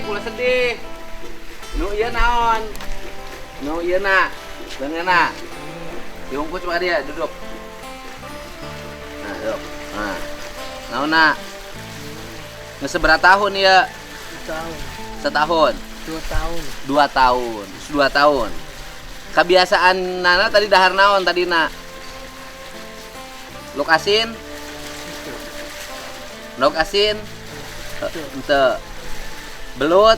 ulah sedih. Nu ieu naon? Nu ieu na. Beungeuna. Diungkus mah dia, duduk. Nah, duduk. Nah. Naonna? Geus sabaraha tahun ieu? Setahun. 2 tahun. 2 tahun. 2 tahun. Kebiasaan Nana tadi dahar naon tadina? Luk asin? Luk asin? Henteu. Belut?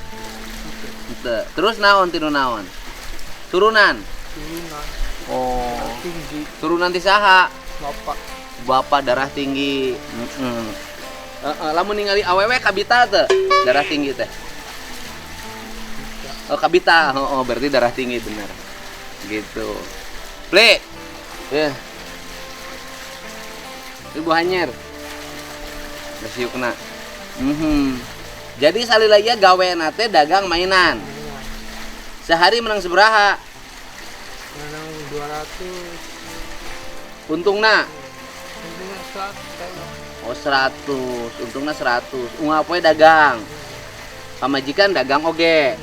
Henteu. Terus naon tinu naon? Turunan? Turunan. Oh. Tinggi. Turunan ti saha? Bapak. Bapak darah tinggi. Lamun ningali awewe kabita teu? Darah tinggi teh. Oh, kabita. Oh, berarti darah tinggi bener. Gitu. Pli. Ya. Ibu Hanyer. Masih kena. Jadi salilaya gaweana teh dagang mainan. Sehari menang sabaraha? Menang 200. Untungna? Untungnya 100. Oh 100, untungnya 100. Unggal poe dagang. Pamajikan dagang oge.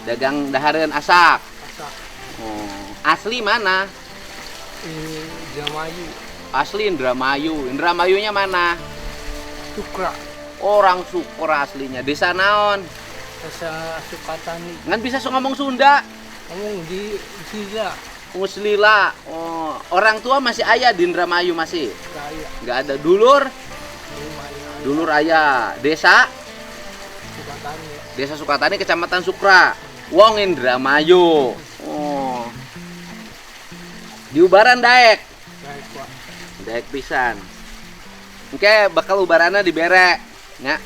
Dagang dahareun asak. Asak. Oh, asli mana? Ini Jamayu. Asli Indramayu. Indramayunya mana? Sukra. Orang Sukra aslinya. Desa naon? Desa Sukatani. Ngan bisa ngomong Sunda. Ngomong di Sila. Muslila. Oh, orang tua masih ayah di Indramayu masih? Kaya. Nggak ada. Dulur? Lumayan. Dulur ayah. Desa? Sukatani. Desa Sukatani, Kecamatan Sukra. Wong Indramayu. Oh. Di Ubaran daek. Baik, Pak. Daek pisan. Oke, bakal ubaranna dibere, nya.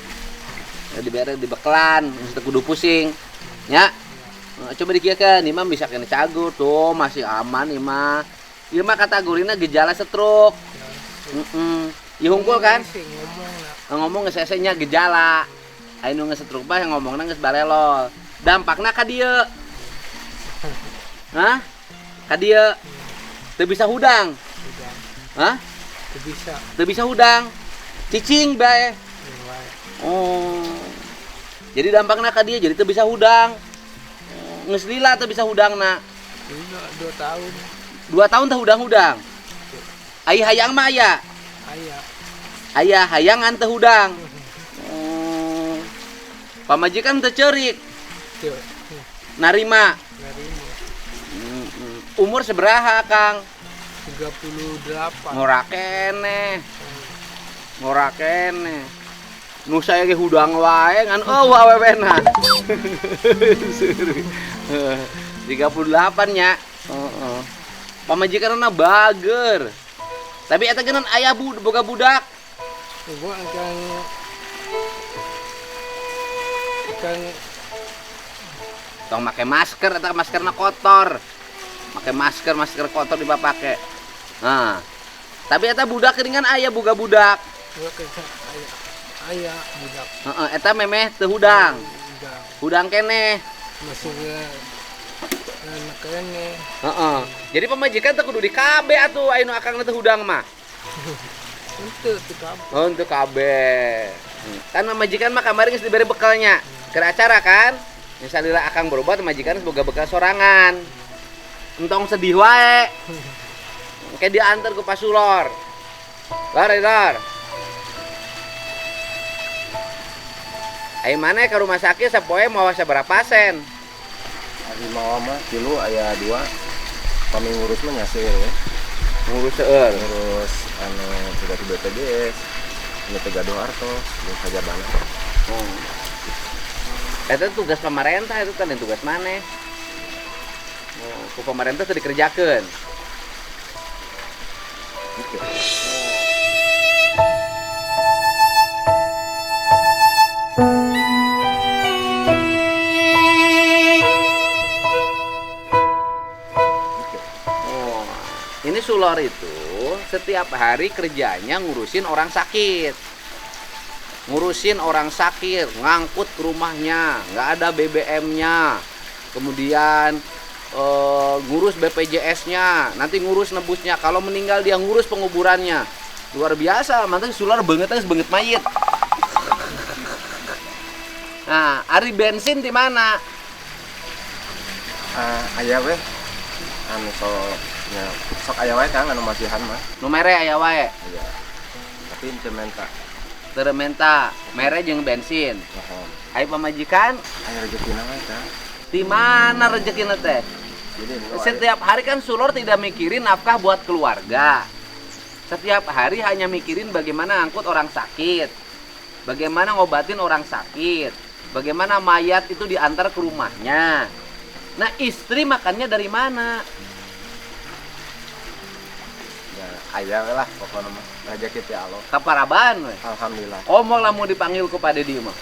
Dibere di bekelan, mesti kudu pusing, nya. Coba dikieukeun, ieu mah bisa kena cagur tuh, masih aman ieu mah. Ieu mah kategorina gejala stroke. Ieu hungkul kan? Ngomong geus nya gejala. Anu geus stroke mah ngomongna geus balelol. Dampakna ka dieu. Hah? Ka dieu teu bisa hudang. Hah? Bisa. Teu bisa hudang. Cicing bae. Oh. Jadi dampakna ka dia jadi teu bisa hudang. Geus lila teu bisa hudangna. 2 tahun. 2 tahun teu hudang-hudang. Ai hayang mah aya. Ayah. Aya hayangan teu hudang. Oh. Pamajikan teu ceurik. Tuh. Narima. Nerima. Umur sabaraha, Kang? 38. Ngora keneh. Ngora keneh. Nu saya ge hudang wae ngan awewena. 38 nya. Heeh. Pamajikanna bager. Tapi eta geunan aya boga budak. Gua akan Tong make masker eta maskerna kotor. Make masker kotor dipapake. Nah. Tapi eta budak geuningan aya boga budak. gua kerja ayah budak. Heeh, eta memeh teu hudang. Hudang keneh. Masuk ke anak kene. Heeh. Jadi pamajikan teh kudu di KB atuh anu akang teh hudang mah. Untuk tukang. Oh, untuk KB. Kan majikan mah kamari geus dibere bekalnya. Ke acara kan? Misalnya akang berobat majikan boga bekal sorangan. Entong sedih wae. Kayak diantar ke Pasulor. Lor. Ayo mana ke rumah sakit sapoe mawa sabaraha pasien? Ari mawa mah tilu aya 2. Kami ngurus mah nyaseur ya. Ngurus seueur. Ngurus anu tugas BPJS, anu Tegaduh Harto, jeung sajabana. Oh. Eta tugas pemerintah itu kan tugas maneh. Oh, ku pemerintah teu dikerjakeun. Gitu. Ini Sulor itu setiap hari kerjanya ngurusin orang sakit. Ngurusin orang sakit, ngangkut ke rumahnya, nggak ada BBM-nya. Kemudian ngurus BPJS-nya, nanti ngurus nebusnya. Kalau meninggal dia ngurus penguburannya. Luar biasa, mantan Sulor banget mayit. Nah, ari bensin di mana? Aya weh anu sok aya wae Kang anu masihan mah. Nu mere aya wae. Iya. Tapi teu menta. Teu menta, mere jeung bensin. Mohon. Ai pamajikan, Aya rezekina wae Kang. di mana rezekina teh? Jadi nu Setiap hari kan Sulor tidak mikirin nafkah buat keluarga. Setiap hari hanya mikirin bagaimana angkut orang sakit, bagaimana ngobatin orang sakit, bagaimana mayat itu diantar ke rumahnya. Nah, istri makannya dari mana? ya aya we lah pokona mah. Rezeki ti Allah. Kaparaban we. Alhamdulillah. Komo lamun dipanggil kepada dia mah.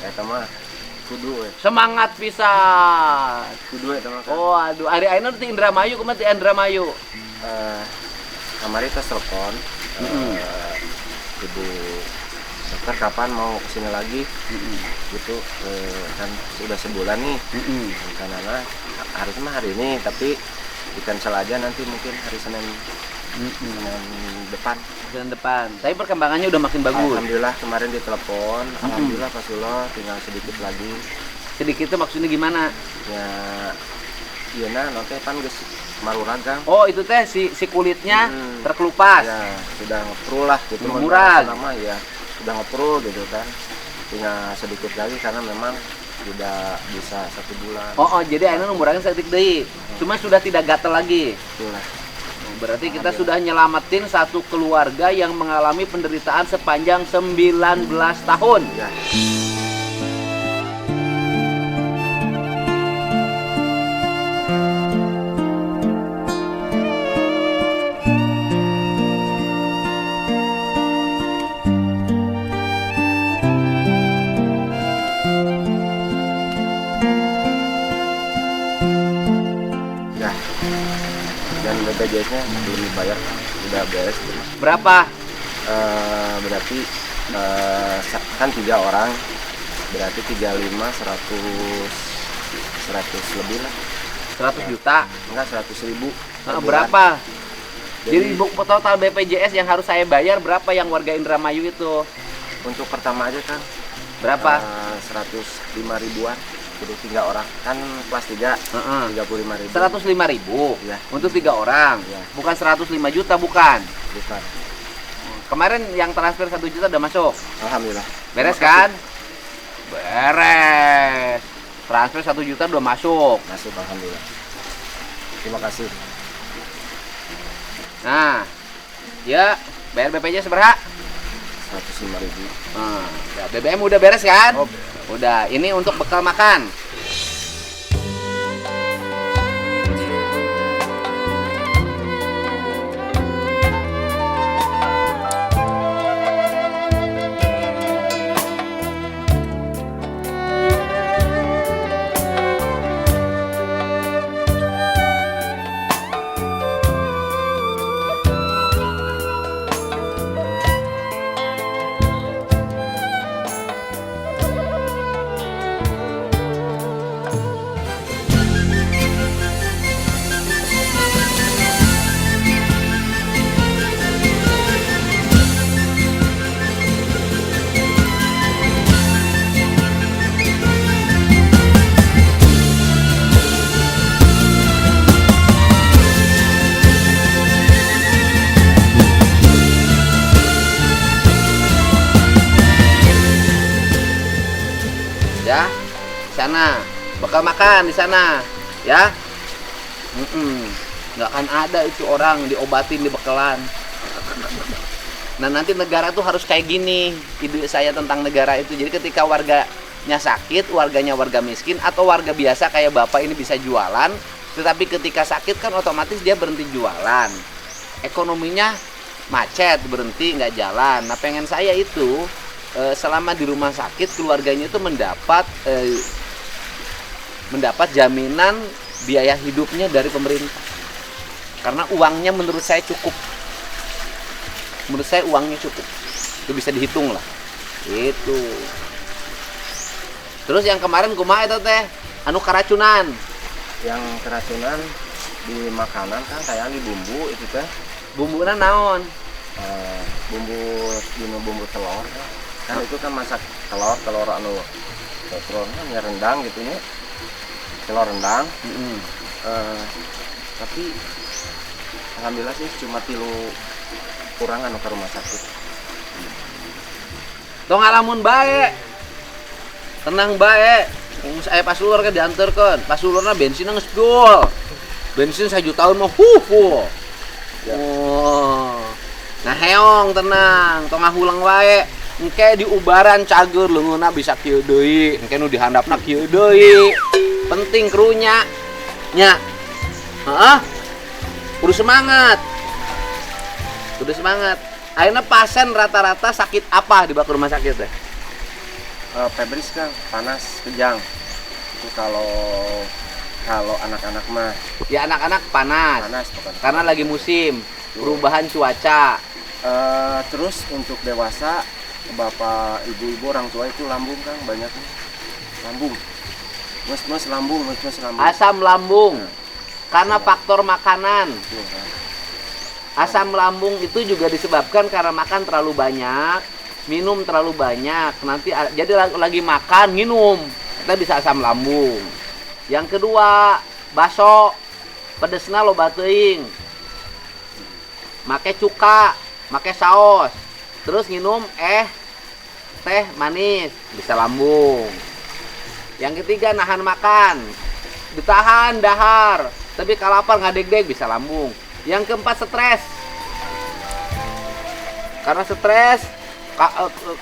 Eta mah kudu we. Semangat pisan. Kudu eta mah. Kang. Oh, aduh, ari ayeuna ti Indramayu kumaha ti Indramayu? Kamari tes telepon. Ibu dokter kapan mau kesini lagi? Gitu kan sudah sebulan nih. Karena harusnya hari ini tapi di cancel aja nanti mungkin hari Senin depan. Bulan depan. Tapi perkembangannya udah makin bagus. Alhamdulillah kemarin ditelepon. Alhamdulillah Pak Sulo tinggal sedikit lagi. Sedikit itu maksudnya gimana? Ya iya nah nanti kan geus maruragang. Oh, itu teh si kulitnya terkelupas. Ya sudah ngepru lah gitu. Murag. Nama ya sudah ngepru gitu kan. Tinggal sedikit lagi karena memang sudah bisa 1 bulan. Oh, jadi ayeuna umurnya saeutik deui. Cuma sudah tidak gatel lagi. Itulah. Berarti kita sudah nyelamatin satu keluarga yang mengalami penderitaan sepanjang 19 tahun. Ya. Ya. Dan BPJS-nya belum dibayar, udah beres. Berapa? Berarti kan 3 orang, berarti 35 100 lebih lah. 100 juta. Enggak 100.000. Nah, berapa? Jadi total BPJS yang harus saya bayar berapa yang warga Indramayu itu? Untuk pertama aja kan Berapa? 105 ribuan. Jadi 3 orang kan kelas 3 35 ribu. 105.000 Ya. untuk 3 orang. Ya. Bukan 105 juta, bukan. Bukan. Kemarin yang transfer 1 juta udah masuk. Alhamdulillah. Beres kan? Beres. Transfer 1 juta udah masuk. Masuk alhamdulillah. Terima kasih. Nah, ya bayar BPJS seberapa? 105 ribu. Nah, ya, BBM udah beres kan? Oh, Udah, ini untuk bekal makan. Ya, di sana bakal makan di sana, ya. Nggak akan ada itu orang diobatin di bekelan. Nah, nanti negara tuh harus kayak gini. Ide saya tentang negara itu. Jadi ketika warganya sakit, warganya warga miskin atau warga biasa kayak bapak ini bisa jualan, tetapi ketika sakit kan otomatis dia berhenti jualan. Ekonominya macet, berhenti nggak jalan. Nah, pengen saya itu selama di rumah sakit keluarganya itu mendapat jaminan biaya hidupnya dari pemerintah, karena uangnya menurut saya cukup. Menurut saya uangnya cukup, itu bisa dihitung lah itu. Terus yang kemarin kumaha itu teh anu keracunan, yang keracunan di makanan kan kayak di bumbu itu teh bumbunya naon? bumbu telur kan itu kan masak telur anu telur kan ya rendang gitunya, telur rendang. Tapi alhamdulillah sih cuma tilu kurangan ke rumah sakit. Tong ngalamun bae. Tenang bae. Saya pas ulur kan diantarkan. Pas ulurna bensinnya geus full. Bensin 1 jutaan mah full. Ya. Oh. Nah heong tenang, tong ngahulang wae. Engke di ubaran cager leungeunna bisa kieu deui, engke nu dihandapna kieu deui. Penting krunya. Nya. Heeh. Kudu semangat. Kudu semangat. Ayeuna pasien rata-rata sakit apa di bak rumah sakit teh? Febris kan panas kejang. Itu kalau anak-anak mah Ya anak-anak panas. panas pokoknya. Karena lagi musim perubahan cuaca. Terus untuk dewasa, bapak, ibu-ibu, orang tua itu lambung kan banyak nih. Lambung. Mus lambung. Asam lambung. Karena faktor makanan. Tuh, kan. Asam lambung itu juga disebabkan karena makan terlalu banyak, minum terlalu banyak. Nanti jadi lagi makan, minum, kita bisa asam lambung. Yang kedua, baso pedesna loba teuing. Make cuka, make saos. Terus nginum teh manis, bisa lambung. Yang ketiga, nahan makan. Ditahan dahar, tapi kalau lapar ngadeg-deg bisa lambung. Yang keempat, stres. Karena stres,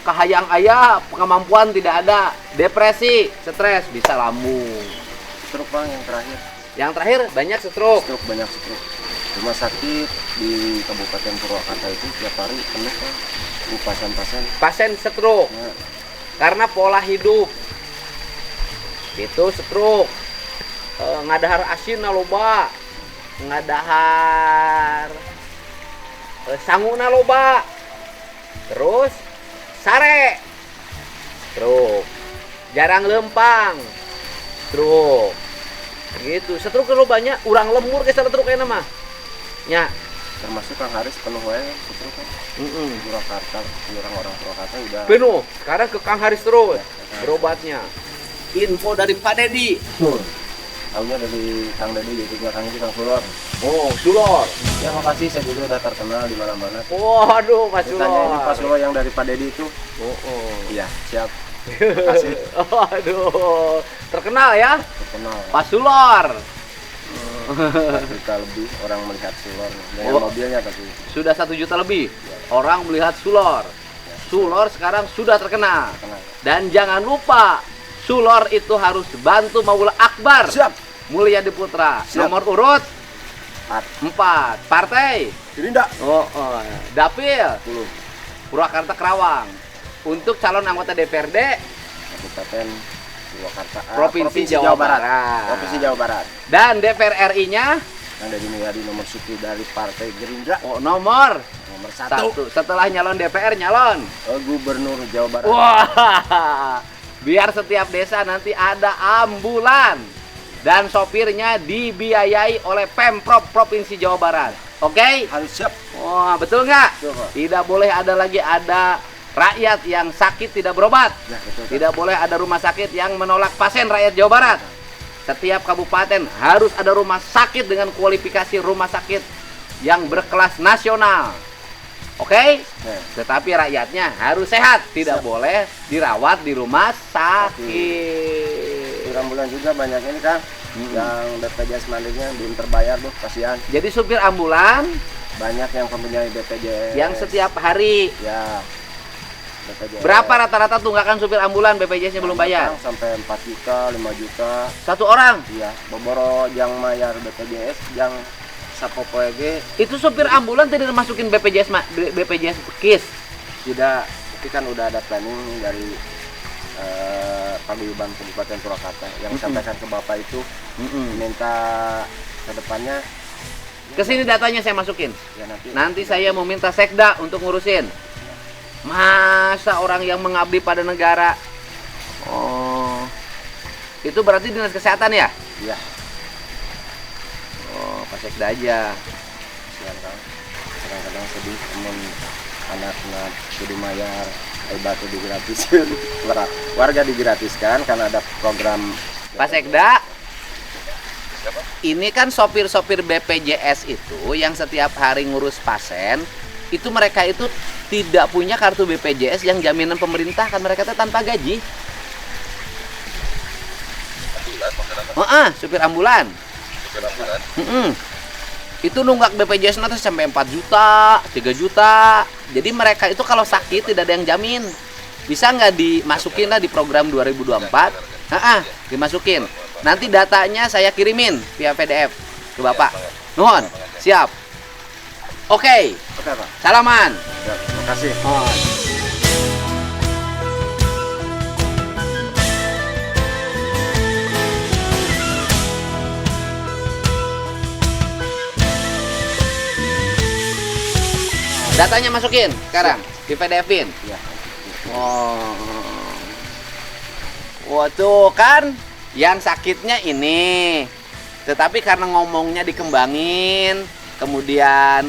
kahayang ayah, kemampuan tidak ada, depresi, stres, bisa lambung. Stroke bang yang terakhir. Yang terakhir, banyak stroke. Banyak stroke. Rumah sakit di Kabupaten Purwakarta itu tiap hari penuh kan. Pasien-pasien. Pasien stroke, Nah, karena pola hidup. Itu stroke. Ngadahar asin loba. Ngadahar sanguna loba. Terus sare. Stroke. Jarang lempang. Stroke. Gitu. Stroke lo banyak, urang lemur ke stroke kayaknya mah. Nya. termasuk Kang Haris penuh wae stroke kan. Purwakarta, orang-orang Purwakarta udah Penuh. Sekarang ke Kang Haris terus berobatnya. Info dari Pak Dedi. tahunya dari Kang Dedi, YouTube-nya Kang itu Kang Sulor. Oh, Sulor. Ya makasih, saya juga udah terkenal di mana-mana. Waduh, Pak Ditanya ini Sulor. Pak Sulor yang dari Pak Dedi itu. Oh. Iya, siap. Makasih. Aduh, terkenal ya, Terkenal. Pak Sulor. 4 juta lebih orang melihat Sulor dengan Oh. mobilnya tapi. Sudah 1 juta lebih orang melihat Sulor. Sulor sekarang sudah terkenal. Terkenal. Dan jangan lupa, Sulor itu harus bantu Maula Akbar. Siap. Mulyadi Putra. Siap. Nomor urut 4. 4. Partai. Gerindra. Oh, Dapil 10. Purwakarta Kerawang. Untuk calon anggota DPRD Kabupaten Purwakarta. Provinsi Jawa Barat. Provinsi Jawa Barat. Dan DPR RI-nya Yang dari Mulyadi nomor 1 dari Partai Gerindra. nomor Nomor 1. Setelah nyalon DPR nyalon. Gubernur Jawa Barat. Wah. Biar setiap desa nanti ada ambulan dan sopirnya dibiayai oleh Pemprov Provinsi Jawa Barat. Oke? Harus siap. Wah, betul nggak? Betul, Pak. Tidak boleh ada lagi ada rakyat yang sakit tidak berobat. Ya, betul, Pak. Tidak boleh ada rumah sakit yang menolak pasien rakyat Jawa Barat. Setiap kabupaten harus ada rumah sakit dengan kualifikasi rumah sakit yang berkelas nasional. Oke? Nah, Tetapi rakyatnya harus sehat, tidak Siap. boleh dirawat di rumah sakit. di bulan juga banyak ini Kang. Yang BPJS Mandirinya belum terbayar tuh, kasihan. Jadi supir ambulan Banyak yang mempunyai BPJS. yang setiap hari Ya. BPJS. berapa rata-rata tunggakan supir ambulan BPJS-nya belum bayar? Kang, sampai 4 juta, 5 juta. Satu orang. Iya, boboro yang bayar BPJS yang sapopoe ge Itu supir ambulan tidak dimasukin BPJS BPJS KIS. tidak, tapi kan udah ada planning dari Paguyuban Kabupaten Purwakarta yang sampaikan ke Bapak itu minta ke depannya Kesini datanya saya masukin. ya Nanti saya mau minta sekda untuk ngurusin. Masa orang yang mengabdi pada negara? Oh, itu berarti dinas kesehatan ya? ya Oh, Pak Sekda aja. kasihan Kang, kadang-kadang sedih temen anak kudu mayar batu digratisin. Warga digratiskan karena ada program Pak Sekda, ini kan sopir-sopir BPJS itu yang setiap hari ngurus pasien, itu mereka itu tidak punya kartu BPJS yang jaminan pemerintah, kan mereka itu tanpa gaji. Supir ambulan. Itu nunggak BPJS nanti sampai 4 juta, 3 juta. Jadi mereka itu kalau sakit tidak ada yang jamin. Bisa nggak dimasukin lah di program 2024? Dimasukin. Nanti datanya saya kirimin via PDF ke Bapak. Nuhun, siap. Oke. Oke, Pak. Salaman. Ya, terima kasih. Datanya masukin sekarang di PDF-in. Ya. Oh, tuh kan yang sakitnya ini. Tetapi karena ngomongnya dikembangin, kemudian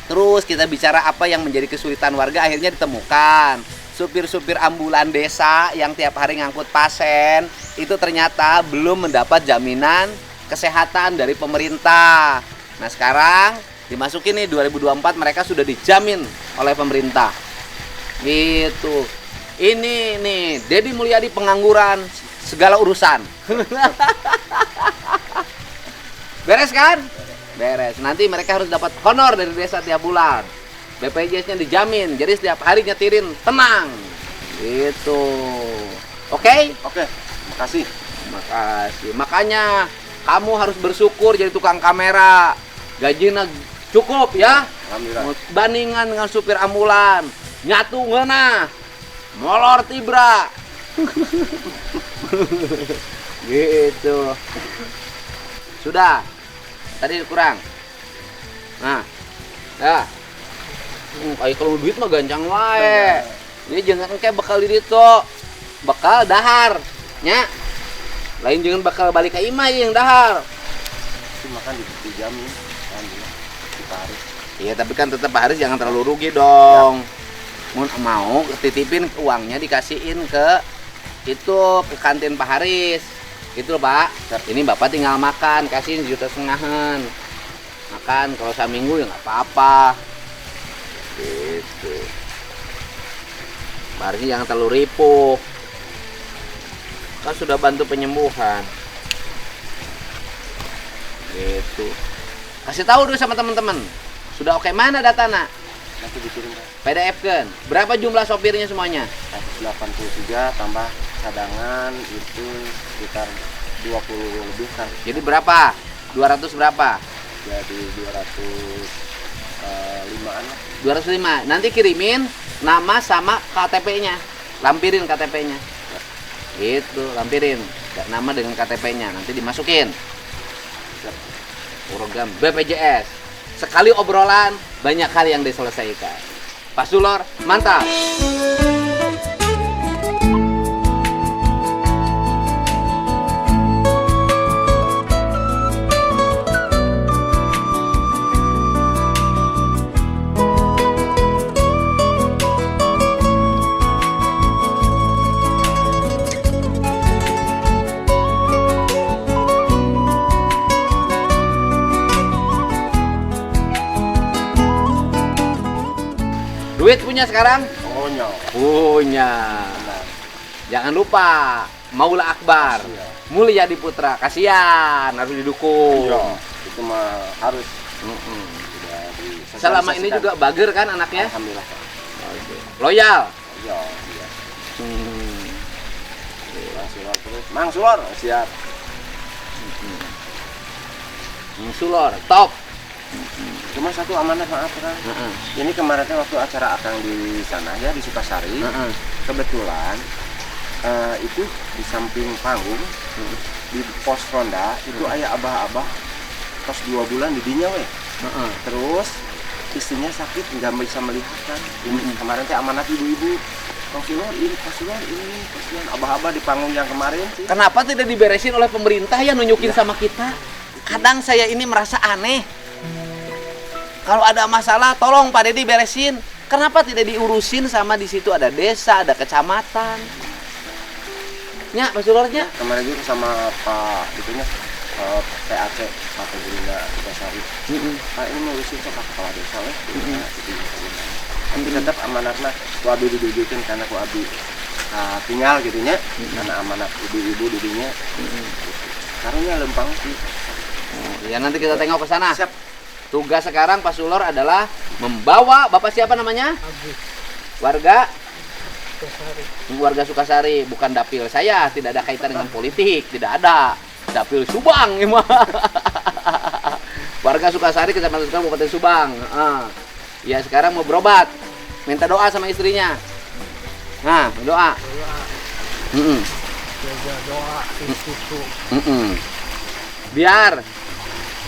terus kita bicara apa yang menjadi kesulitan warga, akhirnya ditemukan supir-supir ambulan desa yang tiap hari ngangkut pasien itu ternyata belum mendapat jaminan kesehatan dari pemerintah. Nah sekarang dimasukin nih 2024 mereka sudah dijamin oleh pemerintah. Gitu. Ini nih Deddy Mulyadi pengangguran segala urusan. Beres kan? Beres. Nanti mereka harus dapat honor dari desa tiap bulan. BPJS-nya dijamin. Jadi setiap hari nyetirin tenang. Gitu. Oke? Oke. Makasih. Makasih. Makanya kamu harus bersyukur jadi tukang kamera. Gajinya cukup ya. Alhamdulillah. Bandingan dengan supir ambulan. Nyatu ngeunah. Molor tibra. Gitu. Sudah. Tadi kurang. Nah. Ya. Kayak kalau duit mah gancang wae. Ini jangan kayak bekal di ditu. Bekal dahar. Nya. Lain jangan bakal balik ke imah yang dahar. Itu makan dijamin. Alhamdulillah. Kita harus. Iya, tapi kan tetap Haris jangan terlalu rugi dong. Mau titipin uangnya dikasihin ke itu ke kantin Pak Haris. Gitu loh, Pak. Ini Bapak tinggal makan, kasihin 1,5 juta. Makan kalau seminggu ya nggak apa-apa. Gitu. Pak Haris jangan terlalu ripuh. Kan sudah bantu penyembuhan. Gitu. Kasih tahu dulu sama teman-teman. Sudah oke mana datanya? Nanti dikirim Pak. PDF kan. Berapa jumlah sopirnya semuanya? 183 tambah cadangan itu sekitar 20 lebih kan. Jadi berapa? 200 berapa? Jadi 205-an lah. 205. Nanti kirimin nama sama KTP-nya. Lampirin KTP-nya. Gitu, lampirin. Nama dengan KTP-nya. Nanti dimasukin. Program BPJS. Sekali obrolan, banyak hal yang diselesaikan. Pak Sulor, mantap. Duit punya sekarang? Oh nyok. Punya. Jangan lupa, Maula Akbar, Iya. Mulyadi Putra, kasihan harus didukung. Iya. Itu mah harus. Sudah disosialisasikan. Selama ini juga bager kan anaknya? Alhamdulillah Pak. Loyal. Iya. Iya. Mang Sulor terus. Mang Sulor siap. Sulor, top. Cuma satu amanat maaf kan. Ini kemarin teh waktu acara akang di sana ya di Sukasari. Kebetulan itu di samping panggung di pos ronda itu aya abah-abah kos 2 bulan di dinya we. Terus istrinya sakit nggak bisa melihat kan. Ini kemarin teh amanat ibu-ibu. Mang Sulor ini, Pak Sulor ini, kasihan abah-abah di panggung yang kemarin sih. Kenapa tidak diberesin oleh pemerintah ya nunjukin sama kita? Kadang saya ini merasa aneh. Kalau ada masalah, tolong Pak Deddy beresin. Kenapa tidak diurusin sama di situ ada desa, ada kecamatan? Nya, Pak Sulornya? Kemarin juga sama Pak itunya PAC Pak Gerindra Sukasari. Pak ini mau urusin sama kepala desa lah. Tapi tetap amanatnya ku abi didudukin karena ku abi tinggal gitunya. Karena amanat ibu-ibu didinya. Karunya lempang sih. Ya nanti kita tengok ke sana. Siap. Tugas sekarang Pak Sulor adalah membawa Bapak siapa namanya? Agus Warga Kesari. Warga Sukasari, bukan dapil saya, tidak ada kaitan dengan politik, tidak ada. Dapil Subang ini mah. Warga Sukasari, Kecamatan Sukasari, Kabupaten Subang. Ya sekarang mau berobat, minta doa sama istrinya. Nah, doa. Doa. Mm-mm. Jaga doa istriku Biar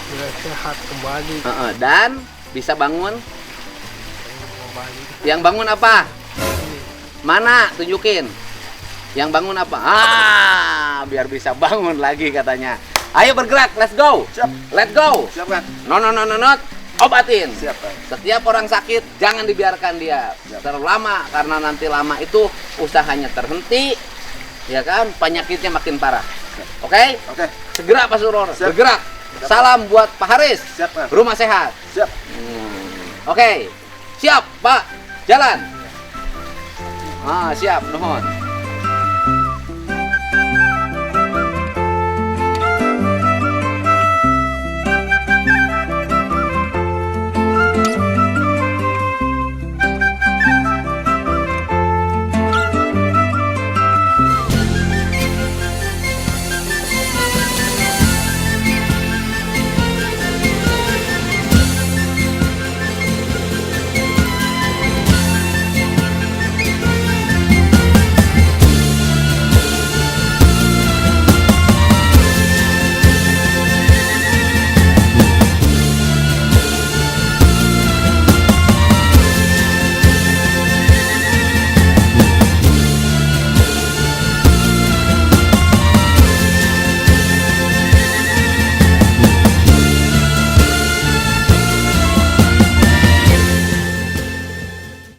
biar sehat kembali. dan bisa bangun. Kembali. Yang bangun apa? Ini. Mana? Tunjukin. Yang bangun apa? Biar bisa bangun lagi katanya. Ayo bergerak, let's go. Siap. Let's go. Siap kan? No, obatin. Siap kan? Setiap orang sakit jangan dibiarkan dia terlalu lama, karena nanti lama itu usahanya terhenti, ya kan? Penyakitnya makin parah. Oke? Oke. Segera Pak Suror, Siap. bergerak. Salam buat Pak Haris. Siap kan? Rumah sehat. Siap. Oke. Siap, Pak. Jalan. Siap, nuhun.